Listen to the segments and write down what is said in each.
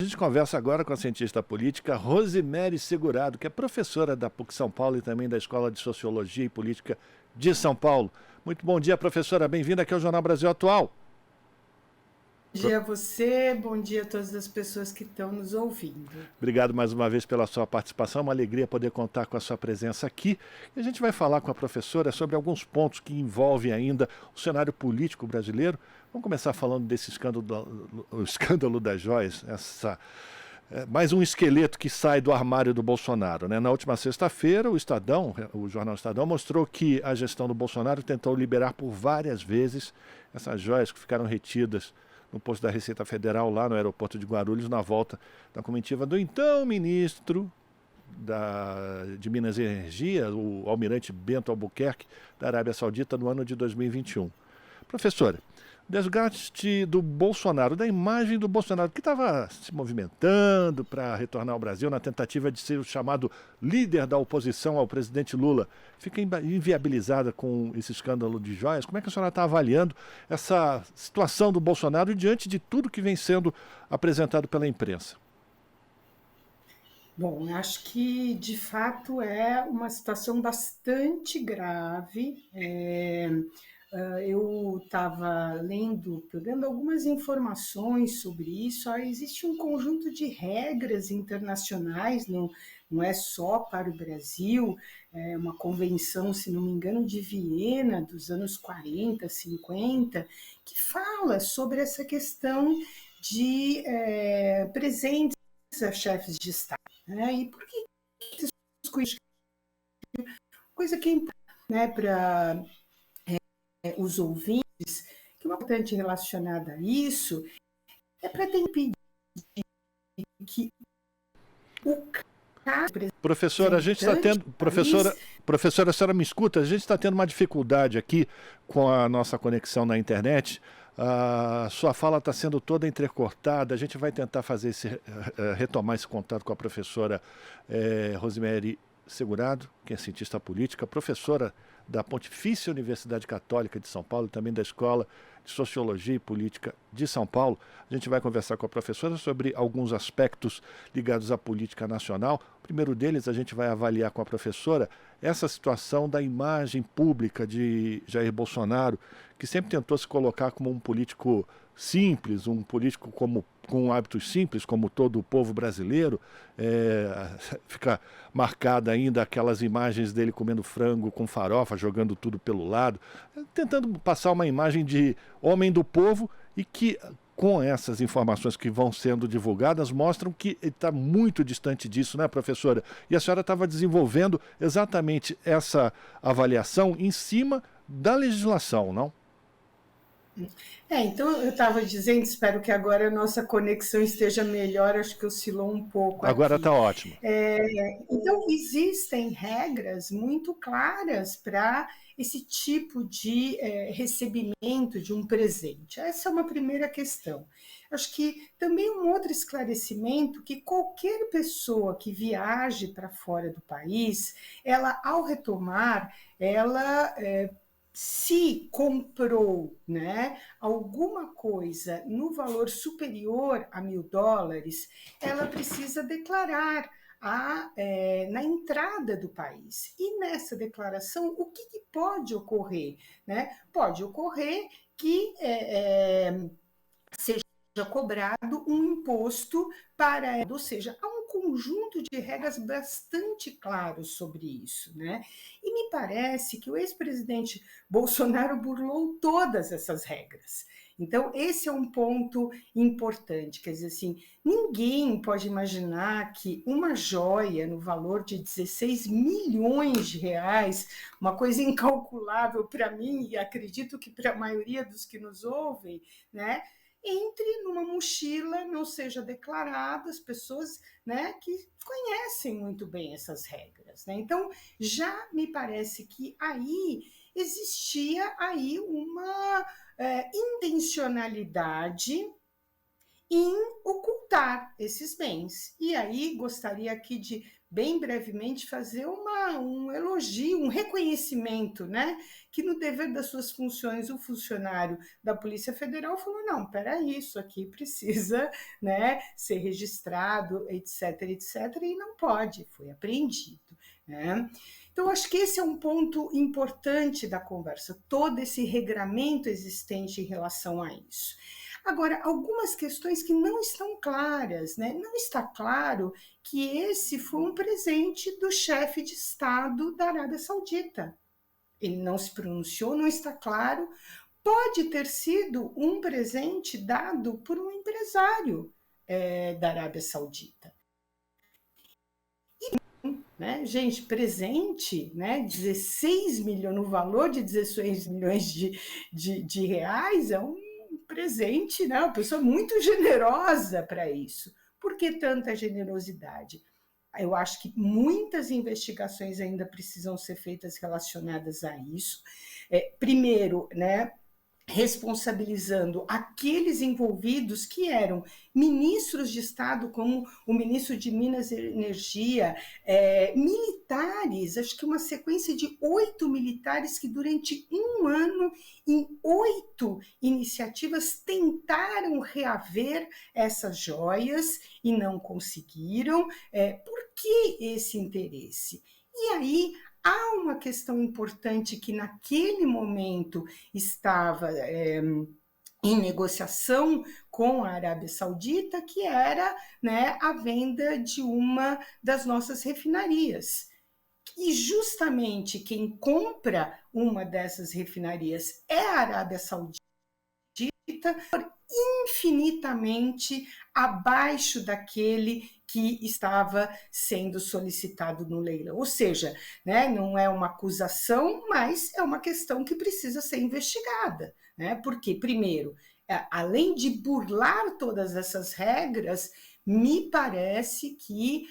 gente conversa agora com a cientista política Rosemary Segurado, que é professora da PUC São Paulo e também da Escola de Sociologia e Política de São Paulo. Muito bom dia, professora. Bem-vinda aqui ao Jornal Brasil Atual. Bom dia a você, bom dia a todas as pessoas que estão nos ouvindo. Obrigado mais uma vez pela sua participação, uma alegria poder contar com a sua presença aqui. E a gente vai falar com a professora sobre alguns pontos que envolvem ainda o cenário político brasileiro. Vamos começar falando desse escândalo das joias, mais um esqueleto que sai do armário do Bolsonaro, né? Na última sexta-feira, o jornal Estadão, mostrou que a gestão do Bolsonaro tentou liberar por várias vezes essas joias que ficaram retidas no posto da Receita Federal, lá no aeroporto de Guarulhos, na volta da comitiva do então ministro de Minas e Energia, o almirante Bento Albuquerque, da Arábia Saudita, no ano de 2021. Professora, desgaste do Bolsonaro, da imagem do Bolsonaro, que estava se movimentando para retornar ao Brasil na tentativa de ser o chamado líder da oposição ao presidente Lula, fica inviabilizada com esse escândalo de joias. Como é que a senhora está avaliando essa situação do Bolsonaro diante de tudo que vem sendo apresentado pela imprensa? Bom, acho que de fato é uma situação bastante grave. Eu estava lendo, pegando algumas informações sobre isso. Existe um conjunto de regras internacionais, não é só para o Brasil, é uma convenção, se não me engano, de Viena, dos anos 40, 50, que fala sobre essa questão de presentes a chefes de Estado. Né? E por que essas coisa que é importante, né, para os ouvintes, que é importante relacionada a isso, é para ter impedido que o caso... Professora, a gente está tendo... Professora, a senhora me escuta? A gente está tendo uma dificuldade aqui com a nossa conexão na internet. A sua fala está sendo toda entrecortada. A gente vai tentar retomar esse contato com a professora Rosemary Segurado, que é cientista política, professora da Pontifícia Universidade Católica de São Paulo e também da Escola de Sociologia e Política de São Paulo. A gente vai conversar com a professora sobre alguns aspectos ligados à política nacional. O primeiro deles, a gente vai avaliar com a professora essa situação da imagem pública de Jair Bolsonaro, que sempre tentou se colocar como um político simples, um político com hábitos simples, como todo o povo brasileiro. Fica marcada ainda aquelas imagens dele comendo frango com farofa, jogando tudo pelo lado, tentando passar uma imagem de homem do povo, e que, com essas informações que vão sendo divulgadas, mostram que ele está muito distante disso, né, professora? E a senhora estava desenvolvendo exatamente essa avaliação em cima da legislação, não? Então eu estava dizendo, espero que agora a nossa conexão esteja melhor, acho que oscilou um pouco aqui. Agora está ótimo. Então existem regras muito claras para esse tipo de recebimento de um presente. Essa é uma primeira questão. Acho que também um outro esclarecimento, que qualquer pessoa que viaje para fora do país, ela, ao retomar, ela... se comprou, né, alguma coisa no valor superior a $1.000, ela precisa declarar na entrada do país. E nessa declaração, o que pode ocorrer? Né? Pode ocorrer que seja cobrado um imposto ou seja, há um conjunto de regras bastante claros sobre isso, né? E me parece que o ex-presidente Bolsonaro burlou todas essas regras. Então, esse é um ponto importante, quer dizer assim, ninguém pode imaginar que uma joia no valor de 16 milhões de reais, uma coisa incalculável para mim, e acredito que para a maioria dos que nos ouvem, né, entre numa mochila, não seja declarada, as pessoas, né, que conhecem muito bem essas regras. Né? Então, já me parece que aí existia aí uma intencionalidade em ocultar esses bens. E aí gostaria aqui de, bem brevemente, fazer um elogio, um reconhecimento, né? Que no dever das suas funções, o funcionário da Polícia Federal falou, não, peraí, isso aqui precisa, né, ser registrado, etc, etc, e não pode, foi apreendido, né? Então, acho que esse é um ponto importante da conversa, todo esse regramento existente em relação a isso. Agora, algumas questões que não estão claras, né? Não está claro que esse foi um presente do chefe de Estado da Arábia Saudita. Ele não se pronunciou, não está claro. Pode ter sido um presente dado por um empresário da Arábia Saudita. Né? Gente, presente, né? 16 milhões, no valor de 16 milhões de reais, é um presente, né? Uma pessoa muito generosa para isso. Por que tanta generosidade? Eu acho que muitas investigações ainda precisam ser feitas relacionadas a isso. Primeiro, né, responsabilizando aqueles envolvidos que eram ministros de Estado, como o ministro de Minas e Energia, militares, acho que uma sequência de 8 militares que durante um ano, em 8 iniciativas, tentaram reaver essas joias e não conseguiram. Por que esse interesse? E aí, há uma questão importante que naquele momento estava em negociação com a Arábia Saudita, que era, né, a venda de uma das nossas refinarias. E justamente quem compra uma dessas refinarias é a Arábia Saudita, infinitamente abaixo daquele que estava sendo solicitado no leilão. Ou seja, né, não é uma acusação, mas é uma questão que precisa ser investigada. Né? Porque, primeiro, além de burlar todas essas regras, me parece que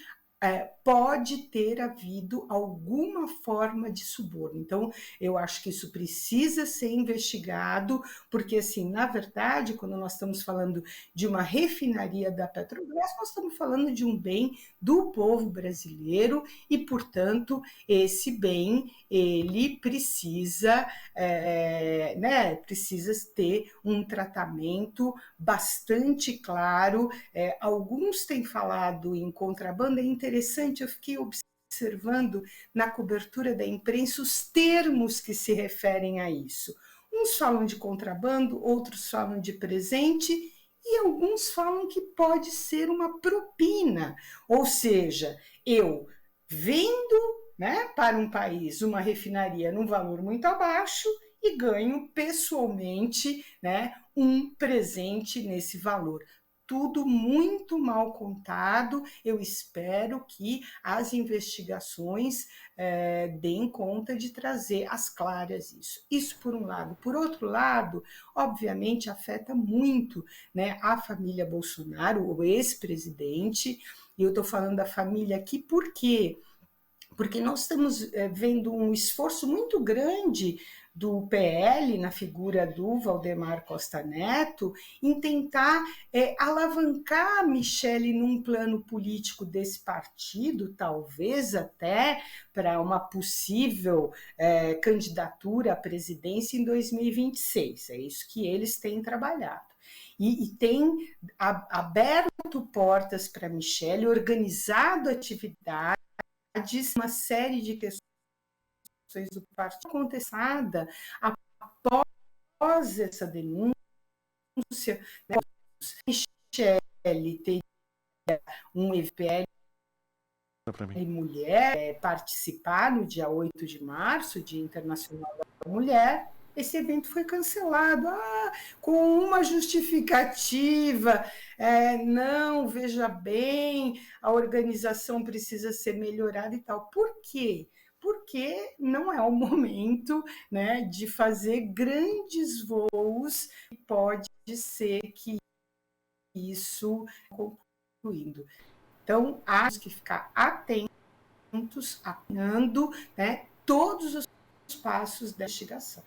pode ter havido alguma forma de suborno. Então, eu acho que isso precisa ser investigado, porque, assim, na verdade, quando nós estamos falando de uma refinaria da Petrobras, nós estamos falando de um bem do povo brasileiro e, portanto, esse bem, ele precisa, né, precisa ter um tratamento bastante claro. Alguns têm falado em contrabando, é interessante, eu fiquei observando na cobertura da imprensa os termos que se referem a isso. Uns falam de contrabando, outros falam de presente, e alguns falam que pode ser uma propina, ou seja, eu vendo, né, para um país uma refinaria num valor muito abaixo e ganho pessoalmente, né, um presente nesse valor. Tudo muito mal contado. Eu espero que as investigações deem conta de trazer às claras isso. Isso por um lado. Por outro lado, obviamente afeta muito, né, a família Bolsonaro, o ex-presidente, e eu estou falando da família aqui por quê? Porque nós estamos vendo um esforço muito grande do PL, na figura do Valdemar Costa Neto, em tentar alavancar a Michele num plano político desse partido, talvez até para uma possível candidatura à presidência em 2026. É isso que eles têm trabalhado. E tem aberto portas para a Michele, organizado atividades, uma série de questões do partido acontecida após essa denúncia, né? Michele teria um EVPL e mulher participar no dia 8 de março, Dia Internacional da Mulher. Esse evento foi cancelado com uma justificativa, não, veja bem, a organização precisa ser melhorada e tal. Por quê? Porque não é o momento, né, de fazer grandes voos, pode ser que isso concluindo. Então, há que ficar atentos, acompanhando, né, todos os passos da investigação.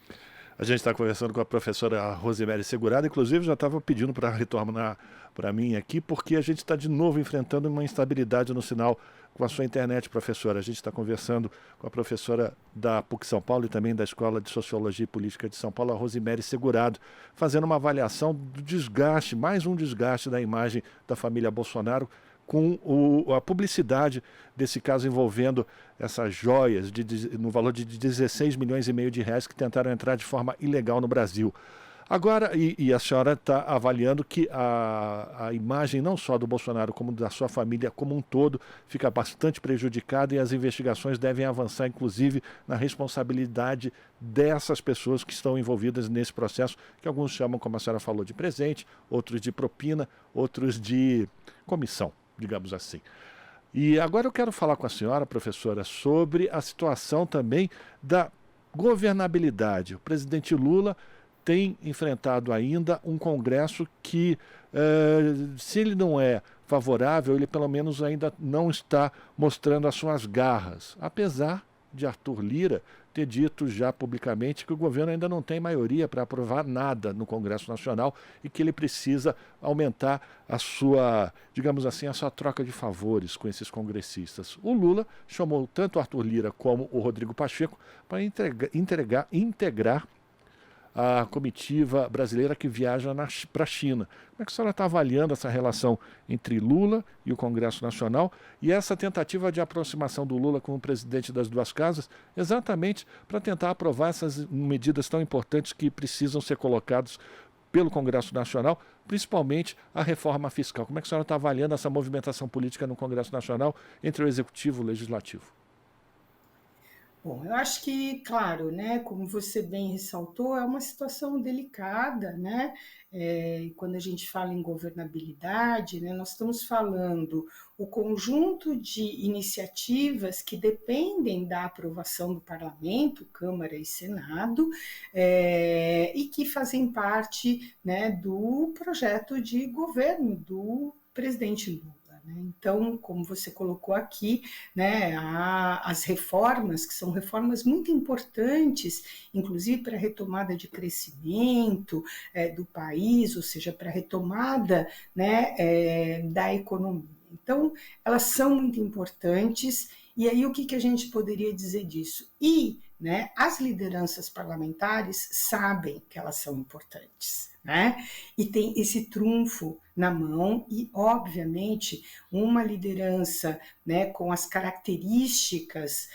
A gente está conversando com a professora Rosemary Segurado, inclusive já estava pedindo para retornar para mim aqui, porque a gente está de novo enfrentando uma instabilidade no sinal com a sua internet, professora. A gente está conversando com a professora da PUC São Paulo e também da Escola de Sociologia e Política de São Paulo, a Rosemary Segurado, fazendo uma avaliação do desgaste, mais um desgaste da imagem da família Bolsonaro com a publicidade desse caso envolvendo essas joias no valor de 16 milhões e meio de reais que tentaram entrar de forma ilegal no Brasil. Agora, e a senhora está avaliando que a imagem não só do Bolsonaro, como da sua família como um todo, fica bastante prejudicada e as investigações devem avançar, inclusive, na responsabilidade dessas pessoas que estão envolvidas nesse processo, que alguns chamam, como a senhora falou, de presente, outros de propina, outros de comissão, digamos assim. E agora eu quero falar com a senhora, professora, sobre a situação também da governabilidade. O presidente Lula tem enfrentado ainda um Congresso que, se ele não é favorável, ele pelo menos ainda não está mostrando as suas garras, apesar de Arthur Lira ter dito já publicamente que o governo ainda não tem maioria para aprovar nada no Congresso Nacional e que ele precisa aumentar a sua, digamos assim, a sua troca de favores com esses congressistas. O Lula chamou tanto Arthur Lira como o Rodrigo Pacheco para integrar a comitiva brasileira que viaja para a China. Como é que a senhora está avaliando essa relação entre Lula e o Congresso Nacional e essa tentativa de aproximação do Lula com o presidente das duas casas, exatamente para tentar aprovar essas medidas tão importantes que precisam ser colocadas pelo Congresso Nacional, principalmente a reforma fiscal? Como é que a senhora está avaliando essa movimentação política no Congresso Nacional entre o Executivo e o Legislativo? Bom, eu acho que, claro, né, como você bem ressaltou, é uma situação delicada, né? Quando a gente fala em governabilidade, né, nós estamos falando o conjunto de iniciativas que dependem da aprovação do Parlamento, Câmara e Senado, e que fazem parte, né, do projeto de governo do presidente Lula. Então, como você colocou aqui, né, as reformas, que são reformas muito importantes, inclusive para a retomada de crescimento do país, ou seja, para a retomada, né, da economia. Então, elas são muito importantes, e aí o que a gente poderia dizer disso? Né, as lideranças parlamentares sabem que elas são importantes, né? E tem esse trunfo na mão e, obviamente, uma liderança, né, com as características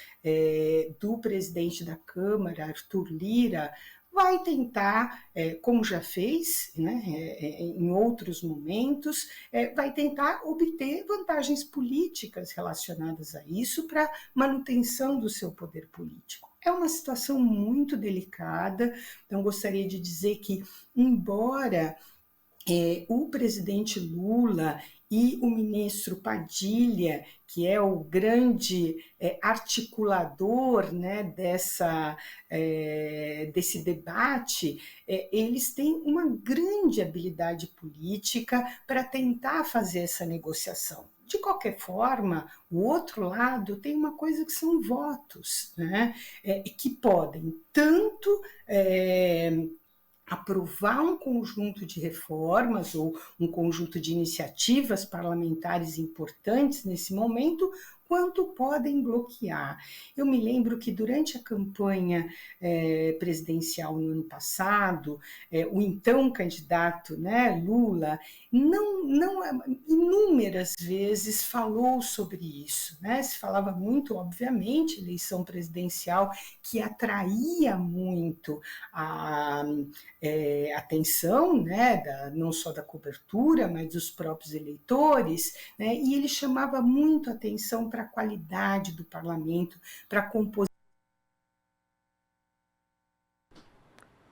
do presidente da Câmara, Arthur Lira, vai tentar, como já fez, né, em outros momentos, vai tentar obter vantagens políticas relacionadas a isso para manutenção do seu poder político. É uma situação muito delicada, então gostaria de dizer que, embora o presidente Lula e o ministro Padilha, que é o grande articulador, né, desse debate, eles têm uma grande habilidade política para tentar fazer essa negociação. De qualquer forma, o outro lado tem uma coisa que são votos, né, que podem tanto aprovar um conjunto de reformas ou um conjunto de iniciativas parlamentares importantes nesse momento, quanto podem bloquear. Eu me lembro que durante a campanha presidencial no ano passado, o então candidato, né, Lula, inúmeras vezes falou sobre isso, né? Se falava muito, obviamente, eleição presidencial que atraía muito a atenção, né, não só da cobertura, mas dos próprios eleitores, né, e ele chamava muito atenção para a qualidade do parlamento, para a composição.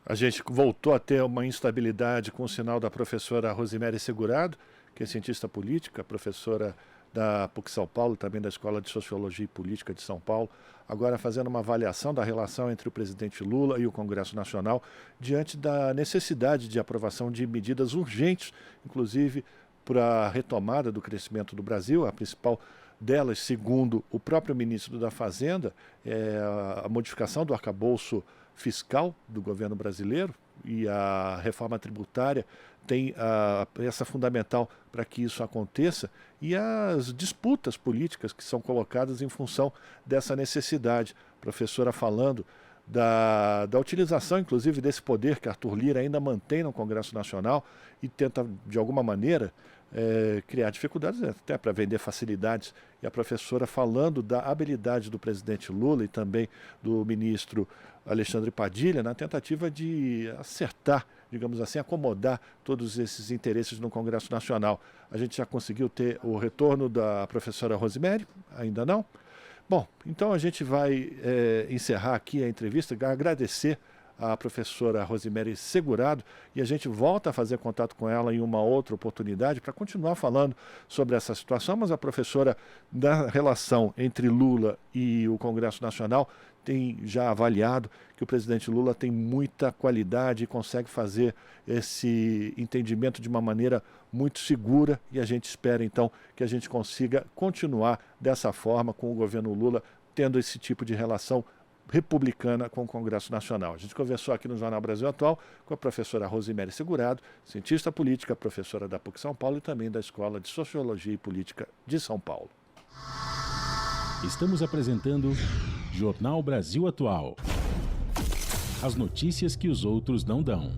A gente voltou a ter uma instabilidade com o sinal da professora Rosemary Segurado, que é cientista política, professora da PUC São Paulo, também da Escola de Sociologia e Política de São Paulo, agora fazendo uma avaliação da relação entre o presidente Lula e o Congresso Nacional, diante da necessidade de aprovação de medidas urgentes, inclusive para a retomada do crescimento do Brasil. A principal delas, segundo o próprio ministro da Fazenda, é a modificação do arcabouço fiscal do governo brasileiro, e a reforma tributária tem a peça fundamental para que isso aconteça, e as disputas políticas que são colocadas em função dessa necessidade. A professora falando da utilização, inclusive, desse poder que Arthur Lira ainda mantém no Congresso Nacional e tenta, de alguma maneira, criar dificuldades, até para vender facilidades. E a professora falando da habilidade do presidente Lula e também do ministro Alexandre Padilha na tentativa de acertar, digamos assim, acomodar todos esses interesses no Congresso Nacional. A gente já conseguiu ter o retorno da professora Rosemary? Ainda não? Bom, então a gente vai encerrar aqui a entrevista, agradecer a professora Rosemary Segurado, e a gente volta a fazer contato com ela em uma outra oportunidade para continuar falando sobre essa situação, mas a professora, da relação entre Lula e o Congresso Nacional, tem já avaliado que o presidente Lula tem muita qualidade e consegue fazer esse entendimento de uma maneira muito segura, e a gente espera então que a gente consiga continuar dessa forma com o governo Lula, tendo esse tipo de relação republicana com o Congresso Nacional. A gente conversou aqui no Jornal Brasil Atual com a professora Rosemary Segurado, cientista política, professora da PUC São Paulo e também da Escola de Sociologia e Política de São Paulo. Estamos apresentando Jornal Brasil Atual. As notícias que os outros não dão.